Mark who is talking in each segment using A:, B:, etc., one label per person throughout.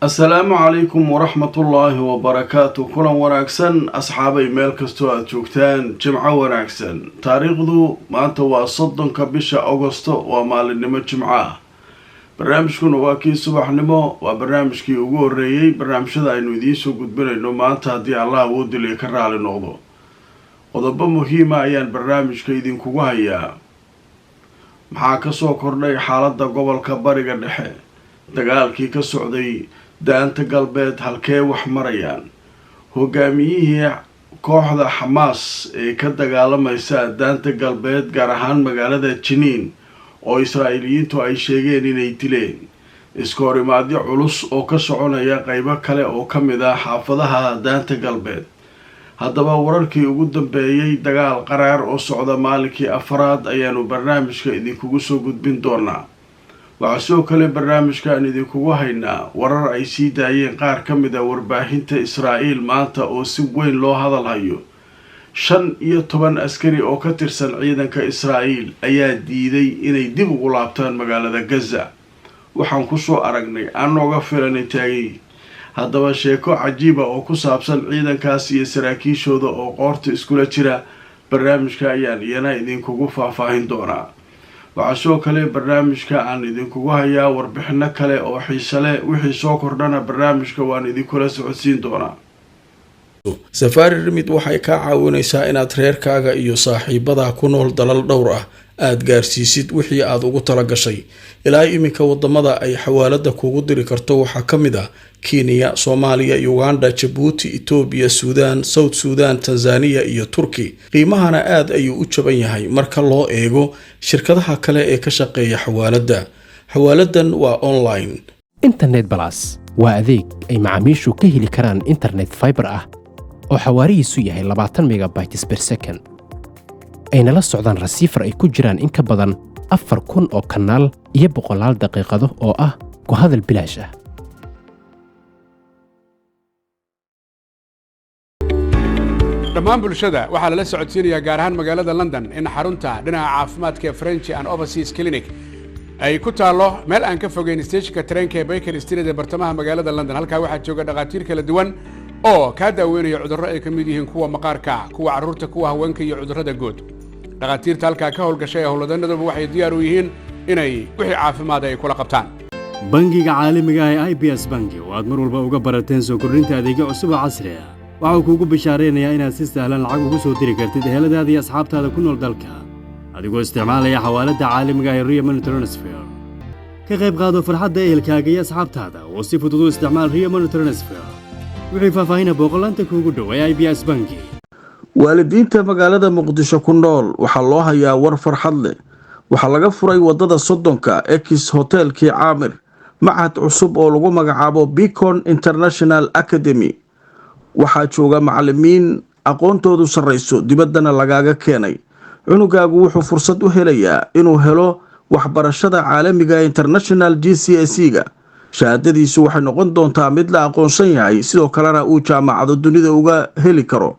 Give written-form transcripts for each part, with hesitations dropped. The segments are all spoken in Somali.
A: السلام عليكم ورحمة الله وبركاته. كلا وناكسن أصحابي ميلكستو أتوكتان جمعة وناكسن تاريخ ذو ما أنتوا صدن كبشة أغسطو ومال النمو جمعة برنامجكم واكي صباح نمو وبرنامجكي ugu ريي برنامجدا aynu idiin soo gudbinayno maanta hadii Allah uu dilay ka raali noqdo qodobo muhiim ah ayaan barnaamijka idinkugu hayaa maxaa ka soo kordhay xaaladda gobolka bariga dhexe dagaalkii ka socday daanta galbeed halkee wax marayaan hogaamiyihii kooxda Xamaas ee ka dagaalamaysa daanta galbeed gaar ahaan magaalada Jiniin oo Israa'iiliyiintu ay sheegeen inay dileen iskoorimaadyo culus oo ka soconaya qaybo kale oo ka mid ah xaafadaha daanta galbeed haddaba wararkii ugu dambeeyay dagaal qaraar oo socda maalinkii afraad ayaanu barnaamijka idinkugu soo gudbin doonaa waxaa sidoo kale barnaamijkan idinkugu haynaa warar ay sii daayeen qaar ka mid ah warbaahinta Israa'iil maanta oo si weyn loo hadal hayo 15 askari oo ka tirsan ciidanka Israa'iil ayaa diiday inay dib ugu laabtaan magaalada Gaza waxaan ku soo aragnay anooga filan taagay haddaba sheeko cajiib ah oo ku saabsan ciidankaas iyo saraakiishooda oo qoorta iskula jira barnaamijka ayaan iyana idinkugu faahfaahin doonaa waxaa sidoo kale barnaamijka aan idinkugu hayaa warbixino kale oo xiiso leh wixii soo kordhana barnaamijka waan idinkula socodsiin doonaa Safari Remit waxay ka caawinaysaa inaad reerkaaga iyo saaxiibada ku nool dalal dhowr ah aad gaarsiisid wixii aad ugu tala gashay ilaa iminka wadamada ay xawaalada kugu diri karto waxaa ka mid ah Kenya, Soomaaliya, Uganda, Djibouti, Ethiopia, Sudan, South Sudan, Tanzania iyo Turkey. qiimahana aad ayuu u jaban yahay marka loo eego shirkadaha kale ee ka shaqeeya xawaalada. Xawaaladan waa online.
B: Internet Plus waa adeeg ay macaamiishu ka heli karaan internet fiber ah oo xawaarihiisu yahay 20 megabytes per second. ayna la socdaan receiver ay ku jiraan in ka badan 4,000 oo kanaal iyo 100 daqiiqado oo ah ku hadal bilaash ah.
C: dhammaan bulshada waxaa lala socodsiinayaa gaar ahaan magaalada London in xarunta dhinaca caafimaadka French and Overseas Clinic ay ku taalo meel aan ka fogeyn stationka tareenka ee Baker Street ee bartamaha magaalada London halka waxaa jooga dhaqaatiir kala duwan oo ka daaweynaya cudurro ay ka mid yihiin kuwa maqaarka kuwa carruurta kuwa haweenka iyo cudurrada guud dhaqaatiirta halka ka howlgashay howladaynadoodu waxay diyaar u yihiin inay wixii caafimaad ay kula qabtaan
D: bangiga caalamiga ah ee IBS Bangi oo aad mar walba uga barateen soo kordhinta adeegyo cusub oo casri ah waxaa kuugu bishaareynaya inaad si sahlan lacag ugu soo diri kartid eheladaada iyo asxaabtaada ku nool dalka adigoo isticmaalaya xawaalada caalamiga ah ee Ria Money Transfer ka qayb qaado farxadda ehelkaaga iyo asxaabtaada oo si fudud u isticmaal Ria Money Transfer wixii faahfaahinta boqolaanta kuugu dhow ee IBS Bangi
A: waalidiinta magaalada Muqdisho ku nool waxaa loo hayaa war farxad leh waxaa laga furay wadada Sodonka X Hotelkii Caamir macahad cusub oo lagu magacaabo Beacon International Academy waxaa jooga macallimiin aqoontoodu sareyso dibaddana lagaaga keenay cunugaagu wuxuu fursad u helayaa inuu helo waxbarashada caalamiga international GCSE-ga shahaadadiisu waxay noqon doontaa mid la aqoonsan yahay sidoo kalena uu jaamacado dunida uga heli karo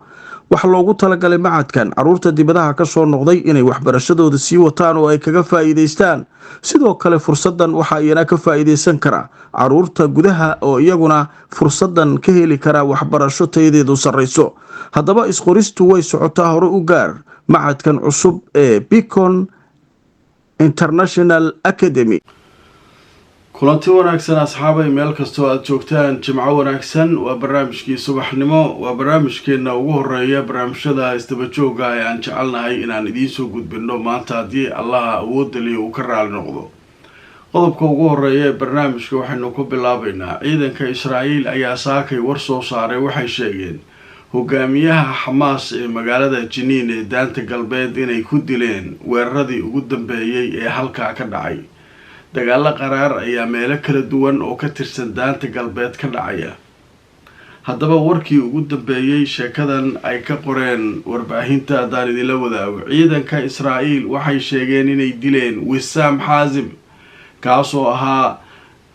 A: waxa loogu talagalay macadkan caruurta dibadaha ka soo noqday inay waxbarashadooda sii wataan oo ay kaga faa'iideystaan sidoo kale fursadan waxa iyana ka faa'iideysan kara caruurta gudaha oo iyaguna fursadan ka heli kara waxbarasho tayadeedu sareyso haddaba isqoristu way socotaa hore u gaar macadkan cusub ee Beacon International Academy kulanti wanaagsan asxaabay meel kastoo aad joogtaan jimco wanaagsan waa barnaamijkii subaxnimo waa barnaamijkeena ugu horeeya barnaamijyada isdaba jooga ee aan jecelnahay inaan idiin soo gudbino maanta haddii Allah awood leh uu ka raali noqdo qodobka ugu horeeya ee barnaamijka waxaynu ku bilaabaynaa ciidanka Israa'iil ayaa saakay war soo saaray waxay sheegeen hogaamiyaha Xamaas ee magaalada Jiniin ee daanta galbeed inay ku dileen weeraradii ugu dambeeyay ee halka ka dhacay dagaal qaraar ayaa meelo kala duwan oo ka tirsan daanta galbeed ka dhacaya haddaba warkii ugu dambeeyay sheekadan ay ka qoreen warbaahinta daan idinla wadaago ciidanka Israa'iil waxay sheegeen inay dileen Wissam Hazim kaasoo ahaa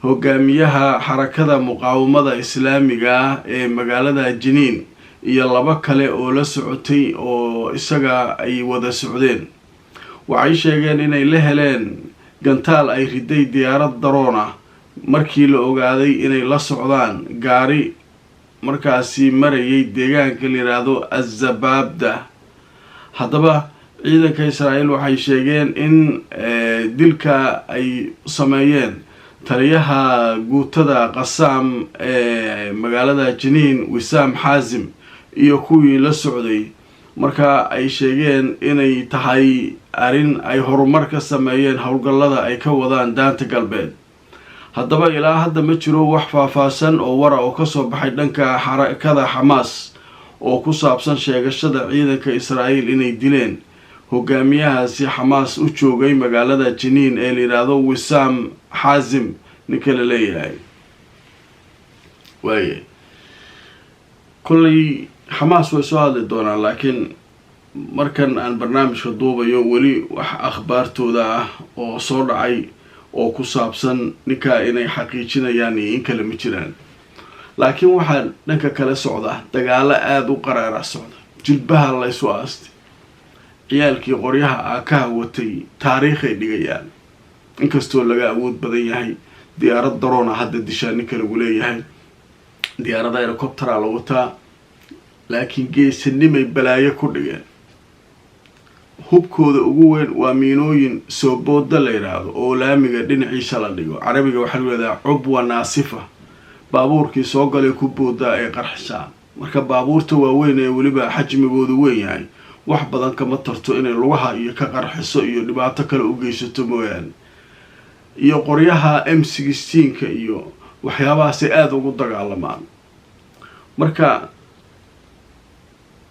A: hogaamiyaha xarakada muqaawamada islaamiga ee magaalada Jiniin iyo laba kale oo la socotay oo isaga ay wada socdeen waxay sheegeen inay la heleen gantaal ay riday diyaarad daroon ah markii la ogaaday inay la socdaan gaari markaasi marayay deegaanka la yidhaahdo azabaabda. haddaba ciidanka israa'iil waxay sheegeen in dilka ay sameeyeen taliyaha guutada qasaam ee magaalada jiniin wisaam xaasim iyo kuwii la socday. marka ay sheegeen inay tahay arrin ay horumar ka sameeyeen howlgallada ay ka wadaan daanta galbeed. haddaba ilaa hadda ma jiro wax faahfaahsan oo wara oo kasoo baxay dhanka xarakada xamaas oo ku saabsan sheegashada ciidanka israa'iil inay dileen hogaamiyahaasi xamaas u joogay magaalada jiniin ee la yidhaahdo wisaam xaasim ninka la leeyahay. waaye kolley xamaas way soo hadli doonaan, laakiin markan aan barnaamijka duubayo weli wax akhbaartooda ah oo soo dhacay oo ku saabsan ninkaa inay xaqiijinayaan iyo in kale ma jiraan. laakiin waxaa dhanka kale socda dagaalo aada u qaraara socda, jilbaha laysu aastay, ciyaalkii qoryaha aakaha watay taariikhay dhigayaan. inkastoo laga awood badan yahay, diyaarad daroona hadda dishaa ninka lagu leeyahay, diyaarada helicoptera la wataa, laakiin geesanimay balaayo ku dhigeen. hubkooda ugu weyn waa miinooyin soo booda la yidhaahdo oo laamiga dhinaciisa la dhigo, carabiga waxaa lagu yidhahdaa cubwa naasifa. baabuurkii soo galay ku boodaa ay qarxisaan. marka baabuurta waaweyn ee weliba xajmigoodu weyn yahay wax badan kama tarto inay lugaha iyo ka qarxiso iyo dhibaato kale u geysato mooyaane. iyo qoryaha M16 iyo waxyaabahaasay aada ugu dagaalamaan. marka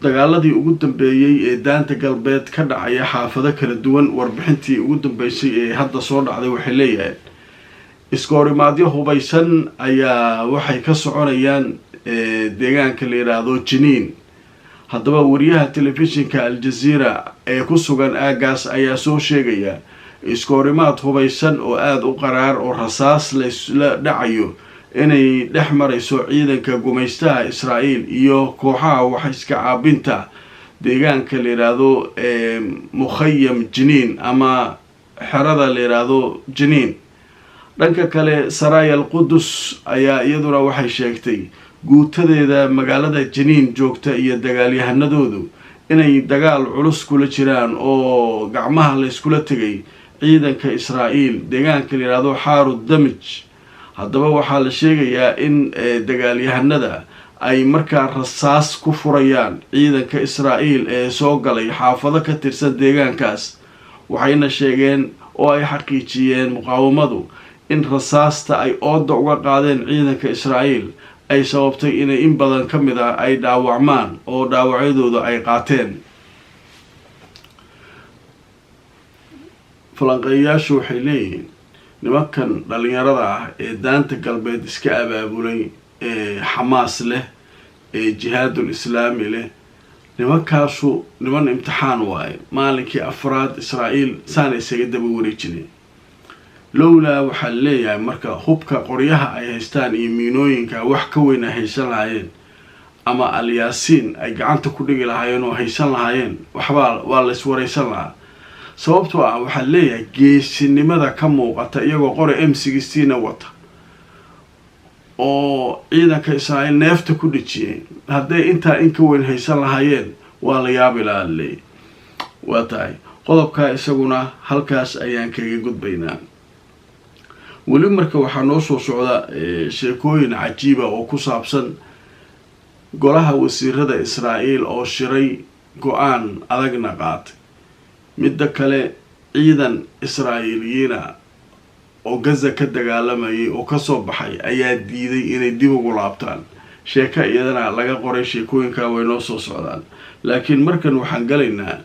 A: dagaaladii ugu dambeeyey ee daanta galbeed ka dhacaya xaafado kala duwan, warbixintii ugu dambeysay ee hadda soo dhacday waxay leeyahay iskoorimaadyo hubaysan ayaa waxay ka soconayaan deegaanka la yidhaahdo jiniin. haddaba wariyaha telefishinka aljazeera ee ku sugan aagaas ayaa soo sheegaya iskoorimaad hubaysan oo aada u qaraar oo rasaas laysla dhacayo inay dhex marayso ciidanka gumaystaha israa'iil iyo kooxaha wax iska caabinta deegaanka la yidhaahdo mukhayam jiniin ama xerada la yidhaahdo jiniin. dhanka kale saraaya alqudus ayaa iyaduna waxay sheegtay guutadeeda magaalada jiniin joogta iyo dagaalyahanadoodu inay dagaal culus kula jiraan oo gacmaha layskula tegay ciidanka israa'iil deegaanka la yidhaahdo xaaru damij. haddaba waxaa la sheegayaa in dagaalyahanada ay markaa rasaas ku furayaan ciidanka israa'iil ee soo galay xaafado ka tirsan deegaankaas. waxayna sheegeen oo ay xaqiijiyeen muqaawamadu in rasaasta ay ooda uga qaadeen ciidanka israa'iil ay sababtay inay in badan ka mid ah ay dhaawacmaan oo dhaawacyadooda ay qaateen. falanqeeyayaashu waxay leeyihiin nimankan dhalinyarada ah ee daanta galbeed iska abaabulay ee xamaas leh ee jihaadul islaami leh, nimankaasu niman imtixaan waaye. maalinkii afraad israa'iil saana isaga daba wareejineen. lowlaa waxaa leeyahay marka hubka qoryaha ay haystaan iyo miinooyinka wax ka weyn ay haysan lahaayeen, ama alyaasiin ay gacanta ku dhigi lahaayeen oo haysan lahaayeen, waxbaa waa la iswaraysan lahaa. sababtoo ah waxaa leeyahay geesinimada ka muuqata iyagoo qore M16 wata oo ciidanka israa'iil neefta ku dhijiyeen. hadday intaa in ka weyn haysan lahaayeen waa la yaabi lahaa leeyahay. waa tahay qodobkaa isaguna halkaas ayaan kaga gudbaynaa. weli marka waxaa noo soo socda sheekooyin cajiiba oo ku saabsan golaha wasiirada israa'iil oo shiray go-aan adagna qaatay. midda kale ciidan israa'iiliyiina oo gaza ka dagaalamayay oo kasoo baxay ayaa diiday inay dib ugu laabtaan. sheeko iyadana laga qoray, sheekooyinkaa way noo soo socdaan. laakiin markan waxaan galaynaa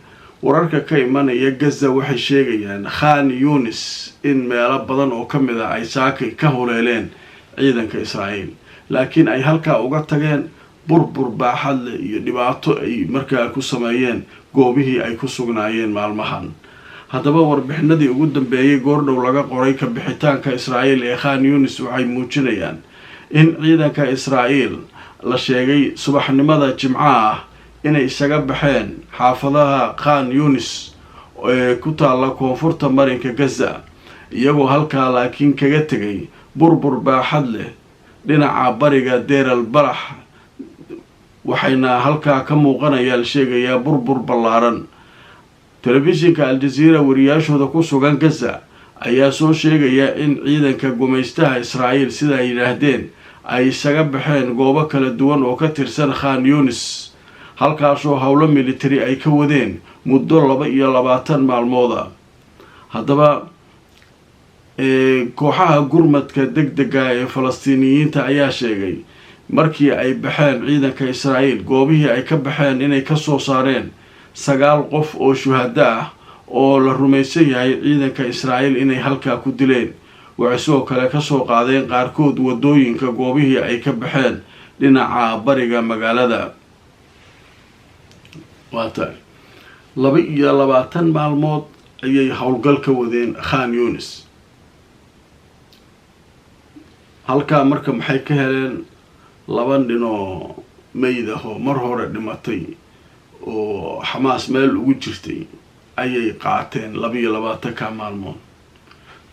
A: wararka ka imanaya gaza. waxay sheegayaan khan yunis in meelo badan oo ka mid ah ay saakay ka huleeleen ciidanka israa'iil, laakiin ay halkaa uga tageen burbur baaxad leh iyo dhibaato ay markaa ku sameeyeen goobihii ay ku sugnaayeen maalmahan. haddaba warbixinadii ugu dambeeyey goordhow laga qoray ka bixitaanka israa'iil ee khan yunis waxay muujinayaan in ciidanka israa'iil la sheegay subaxnimada jimcaha ah inay isaga baxeen xaafadaha khan yunis ee ku taalla koonfurta marinka gaza, iyagoo halkaa laakiin kaga tegay burbur baaxad leh dhinaca bariga Deir al-Balax waxayna halkaa ka muuqanayaan sheegayaa burbur ballaaran. telefishinka Al-Jazeera wariyaashooda ku sugan Gaza ayaa soo sheegaya in ciidanka gumaystaha Israa'iil sida ay yiraahdeen ay isaga baxeen goobo kala duwan oo ka tirsan Khan Yunis halkaasoo howlo military ay ka wadeen muddo 22 maalmood ah. haddaba kooxaha gurmadka degdega ee Falastiiniyiinta ayaa sheegay markii ay baxeen ciidanka Israa'iil goobihii ay ka baxeen inay ka soo saareen 9 qof oo shuhada ah oo la rumaysan yahay ciidanka Israa'iil inay halkaa ku dileen. waxay sidoo kale ka soo qaadeen qaarkood wadooyinka goobihii ay ka baxeen dhinaca bariga magaalada. waata 22 maalmood ayay howlgal ka wadeen Khan Yunis. halkaa marka maxay ka heleen 2 nin oo meyd ah oo mar hore dhimatay oo Xamaas meel ugu jirtay ayay qaateen 22 maalmood.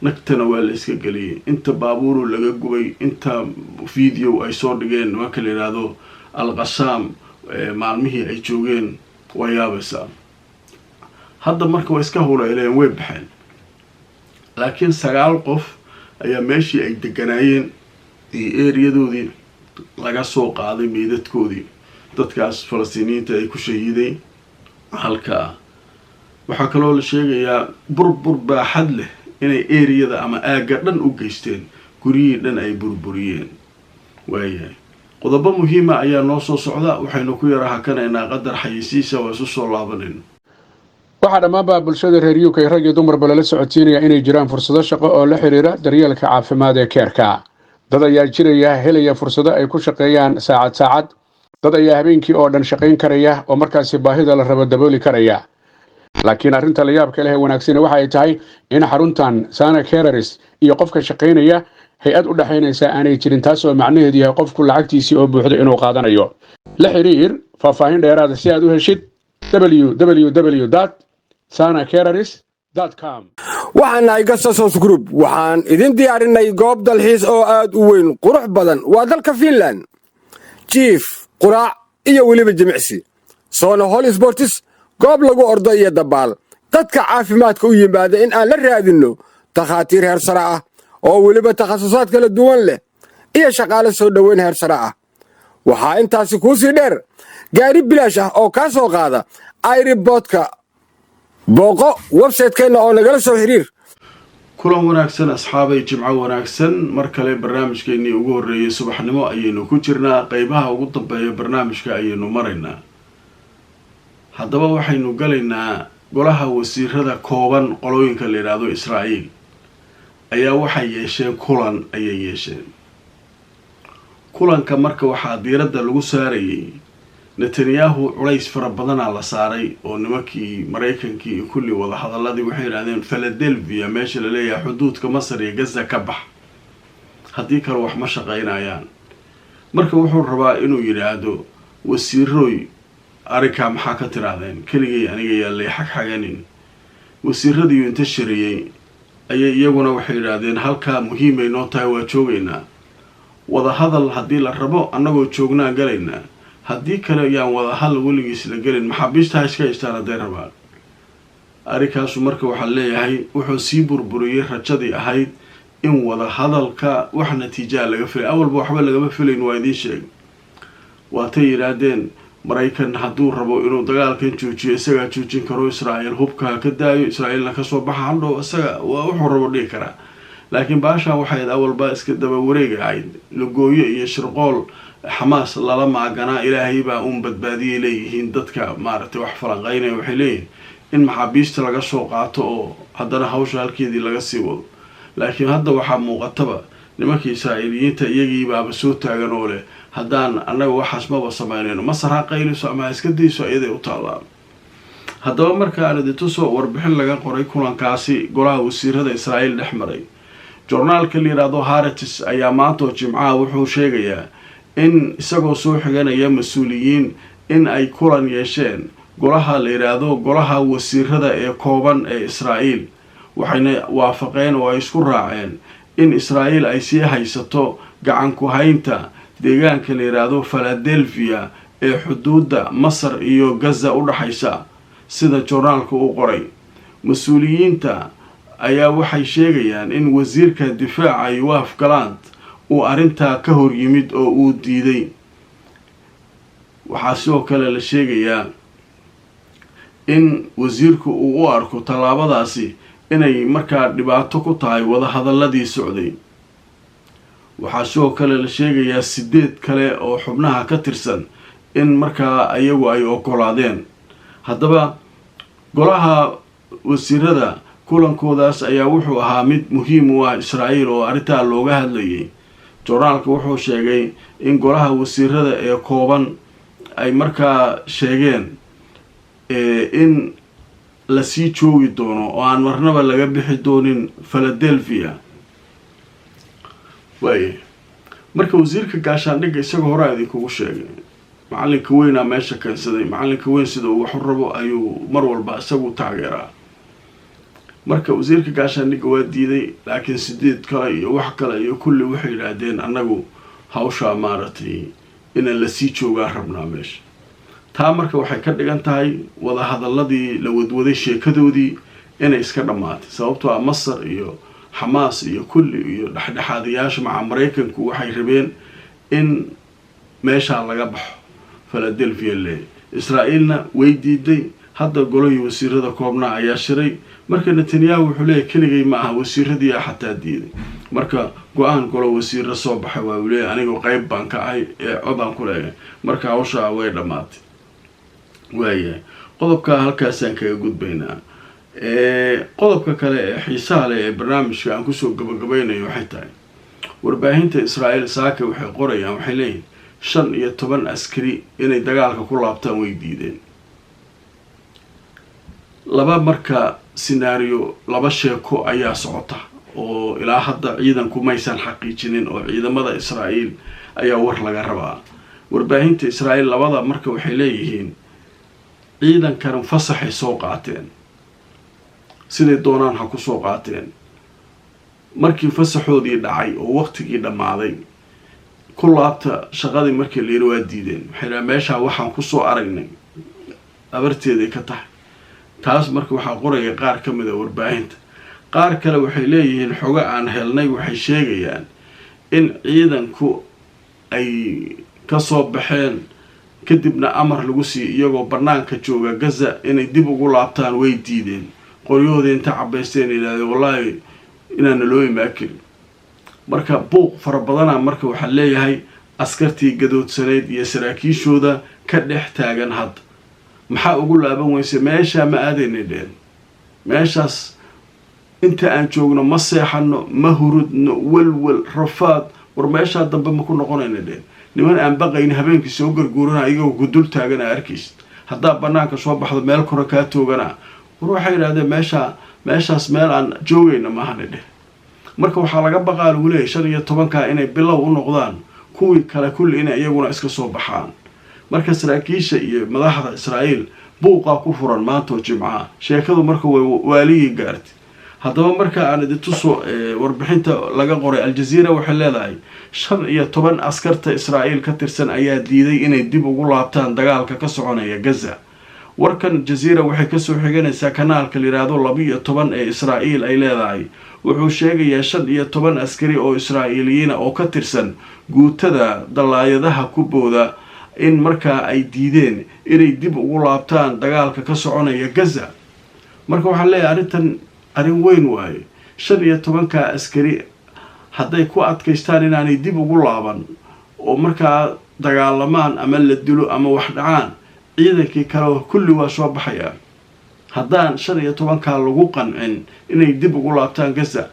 A: nagtana waa la iska geliyay inta baabuuru laga gubay inta video ay soo dhigeen marka la yiraahdo Al-Qassam maalmihii ay joogeen way yaabaysaa. hadda marka way iska howleeyeen way baxeen laakiin 9 qof ayaa meeshii ay deganaayeen eeriyadoodii laga soo qaaday meedadkoodii dadkaas Falastiiniyiinta ay ku shahiiday halkaa. waxaa kaloo la sheegayaa burbur baaxad leh inay eeriyada ama aaga dhan u geysteen guriyii dhan ay burburiyeen. waayahay qodobo muhiima ayaa noo soo socda waxaynu ku yara hakanaynaa qadar xayisiisa waa isu soo laabanayno.
C: waxaa dhammaanba bulshada reer UK rag iyo dumarba lala socodsiinaya inay jiraan fursado shaqo oo la xiriira daryeelka caafimaad ee keerka. dad ayaa jiraya helaya fursado ay ku shaqeeyaan saacad dad ayaa habeenkii oo dhan shaqayn karaya oo markaasi baahida la rabo dabooli karaya. laakiin arrinta la yaabka leh ee wanaagsan waxa ay tahay in xaruntan Sana Carers iyo qofka shaqaynaya hay-ad u dhaxaynaysa aanay jirin taas oo macnaheedu yahay qofku lacagtiisii oo buuxda inuu qaadanayo. la xiriir faahfaahin dheeraad si aad u heshid www.sanacarers.com.
E: waxaan nahay Gasasos Group waxaan idin diyaarinay goob dalxiis oo aad u weyn qurux badan waa dalka Finland. jiif quraac iyo weliba jimicsi Sona Hall Sports goob lagu ordo iyo dabaal dadka caafimaadka u yimaada in aan la raadino takhaatiir heer sare ah oo weliba takhasusaad kala duwan leh iyo shaqaale soo dhaweyn heer sare ah. waxaa intaasi ku sii dheer gaari bilaash ah oo ka soo qaada airportka. booqo website-keena oo nagala soo xiriir.
A: kulan wanaagsan asxaabay jimco wanaagsan mar kale barnaamijkeennii ugu horreeyay subaxnimo ayaynu ku jirnaa qaybaha ugu dambeeya barnaamijka ayaynu maraynaa. haddaba waxaynu galaynaa golaha wasiirada kooban qolooyinka la yiraahdo Israa'iil ayaa waxay yeesheen kulan ayay yeesheen. kulanka marka waxaa diiradda lagu saarayay Netanyahu culays fara badan la saaray oo nimankii Mareykankii kulli wada hadaladii waxay yiraahdeen Philadelphia meesha la leeyahay xuduudka Masar iyo Gaza ka bax haddii kale wax ma shaqaynayaan. marka wuxuu rabaa inuu yiraahdo wasiirooy arrinka maxaa ka tiraadeen keligay aniga yaalay xaqxaganin. wasiiradii inta shiriyay ayay iyaguna waxay yiraahdeen halka muhiim ay noo tahay waa joogaynaa wada hadal haddii la rabo annagoo joognaa galaynaa haddii kale ayaan wada hadal weligiis la gelin maxaabiista iska haystaan hadday rabaan. arrinkaasu marka waxaa leeyahay wuxuu sii burburiyay rajadii ahayd in wada hadalka wax natiija laga filay. awalba waxba lagama filayn waa idiin sheeg. waatay yiraahdeen Mareykan hadduu rabo inuu dagaalkan joojiyo isagaa joojin karo Israa'iil hubka ka daayo Israa'iilna ka soo baxa handhow isaga waa wuxuu rabo dhigi karaa. laakiin baashaan waxay awalba iska daba wareegahayd lagooyo iyo shirqool Xamaas lala maaganaa ilaahay baa badbaadiyay leeyihiin dadka maaragtay wax falanqaynaya waxay leeyihiin in maxaabiista laga soo qaato oo haddana hawsha halkeedii laga sii wado. laakiin hadda waxaa muuqataba nimankii Israa'iiliyiinta iyagii baaba soo taagan oo leh haddaan annaga waxaas maba samaynayno Masar ha qayliso ama iska dayso iyaday u taalaan. haddaba marka aan idin tuso warbixin laga qoray kulankaasi golaha wasiirada Israa'iil dhex maray. journaalka la yiraahdo Haaretz ayaa maanta Jimcaha wuxuu sheegayaa in isagoo soo xiganaya mas'uuliyiin in ay kulan yeesheen golaha la yiraahdo golaha wasiirada ee kooban ee Israa'iil waxayna waafaqeen oo ay isku raaceen in israa'iil ay sii haysato gacan ku haynta deegaanka la yidhaahdo Philadelphia ee xuduudda Masar iyo Gaza u dhaxaysa sida joornaalka uu qoray. mas-uuliyiinta ayaa waxay sheegayaan in wasiirka difaaca Yoav Gallant uu arrintaa ka hor yimid oo uu diiday. waxaa sidoo kale la sheegayaa in wasiirku uu u arko tallaabadaasi inay markaa dhibaato ku tahay wadahadaladii socday. waxaa sidoo kale la sheegayaa 8 kale oo xubnaha ka tirsan in markaa ayagu ay ogolaadeen. haddaba golaha wasiirada kulankoodaas ayaa wuxuu ahaa mid muhiim u ah Israa'iil oo arrintaa looga hadlayay. joornaalka wuxuu sheegay in golaha wasiirada ee kooban ay markaa sheegeen in la sii joogi doono oo aan marnaba laga bixi doonin Philadelphia. marka wasiirka gaashaandhigga isagoo hore idinkugu sheegay macalinka weynaa meesha keensaday. macalinka weyn sida uu wax u rabo ayuu mar walba isagu taageeraa. marka wasiirka gaashaandhigga waa diiday, laakiin 8 kale iyo wax kale iyo kulli waxay yiraahdeen anagu hawsha maaratay in la sii joogaa rabnaa meesha. taa marka waxay ka dhigan tahay wada hadaladii la wadwaday sheekadoodii inay iska dhamaatay, sababtoo ah Masar iyo Xamaas iyo kulli iyo dhaxdhaxaadayaasha maca Mareykanku waxay rabeen in meesha laga baxo Philadelphia le. Israa'iilna way diiday. hadda golihii wasiirada koobna ayaa shiray. marka Netanyahu wuxuu leeyahay keligay ma aha, wasiiradii xataa diiday. marka go'aan golo wasiirada soo baxay waa uu leeyahay anigu qayb baan ka ahay ee codaan ku leeyahay. marka hawsha way dhamaatay. qodobka halkaasaan kaga gudbaynaa. qodobka kale ee xiisaha leh ee barnaamijka aan kusoo gabagabaynayo waxay tahay warbaahinta Israa'iil saaka waxay qorayaan, waxay leeyihiin 15 askari inay dagaalka ku laabtaan way diideen. laba marka scenario, laba sheeko ayaa socota oo ilaa hadda ciidanku maysan xaqiijinin oo ciidamada Israa'iil ayaa war laga rabaa. warbaahinta Israa'iil labada marka waxay leeyihiin ciidankan fasaxay soo qaateen, siday doonaan ha ku soo qaateen. markii fasaxoodii dhacay oo waqtigii dhamaaday ku laabta shaqadii markii la yiri waa diideen. waxay meesha waxaan ku soo aragnay abarteeday ka tahay. taas marka waxaa qoraya qaar ka mid ah warbaahinta. qaar kale waxay leeyihiin xogo aan helnay waxay sheegayaan in ciidanku ay ka soo baxeen kadibna amar lagu siiyay iyagoo banaanka jooga Gaza inay dib ugu laabtaan way diideen. qoryoodii inta cabaysteen ilaahay wallahi inaan loo imaakin. marka buuq fara badan marka waxa leeyahay askartii gadoodsaneed iyo saraakiishooda ka dhex taagan had. maxaa ugu laaban weyse meesha ma aadayneen. meeshaas inta aan joogno ma seexano, ma hurudno, walwal rafaad war meesha dambe ma ku noqonayneen. niman aan baqayn habeenkii soo garguurana iyagoo gudul taagan arkiis. hadda banaanka soo baxdo meel kor ka toogana war waxay yiraahdeen meeshaas meel aan joogayna ma ahaneen. marka waxaa laga baqaa lagu leeyahay 15 inay bilow u noqdaan kuwii kale kulli inay iyaguna iska soo baxaan. marka saraakiisha iyo madaxda Israa'iil buuqa ku furan maanta oo Jimcaha. sheekadu marka way waaligi gaartay. haddaba marka aan idintu soo warbixinta laga qoray Al Jazeera waxay leedahay 15 askarta Israa'iil ka tirsan ayaa diiday inay dib ugu laabtaan dagaalka ka soconaya Gaza. warkan Jazeera waxay ka soo xiganaysaa kanaalka la yiraahdo 12 ee Israa'iil ay leedahay. wuxuu sheegayaa 15 askari oo Israa'iiliyiin oo ka tirsan guutada dalaayadaha ku booda in marka ay diideen inay dib ugu laabtaan dagaalka ka soconaya Gaza. marka waxa leeyahay arrin weyn waaye. 15 askari hadday ku adkaystaan inaanay dib ugu laaban oo marka dagaalamaan ama la dilo ama wax dhacaan ciidankii kale kulli waa soo baxayaan. haddaan 15 lagu qancin inay dib ugu laabtaan Gaza,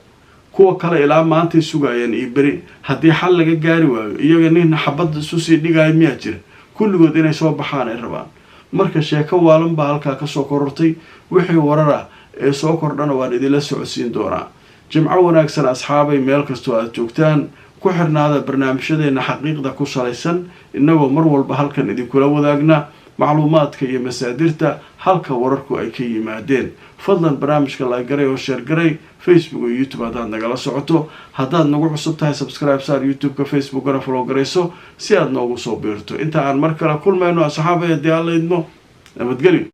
A: kuwa kale ilaa maanta sugayaan iyo bari haddii xal laga gaari waayo iyaga nin xabad isu sii dhigay miyaa jira kulligood inay soo baxaan ay rabaan. marka sheeko waalan baa halkaa ka soo korortay. wixii warara ee soo kordhana waan idinla socodsiin doonaa. jimco wanaagsan asxaabay, meel kastoo aad joogtaan ku xirnaada barnaamijyadeena xaqiiqda ku salaysan inagoo mar walba halkan idinkula wadaagna macluumaadka iyo masaadirta halka wararku ay ka yimaadeen. fadlan barnaamijka like garay oo share garay Facebook iyo YouTube haddaad nagala socoto. haddaad nagu cusub tahay subscribe saar YouTube-ka, Facebook-gana follow garayso si aad noogu soo biirto. inta aan mar kale kulmayno asxaabay haddii aan la idmo nabadgelyo.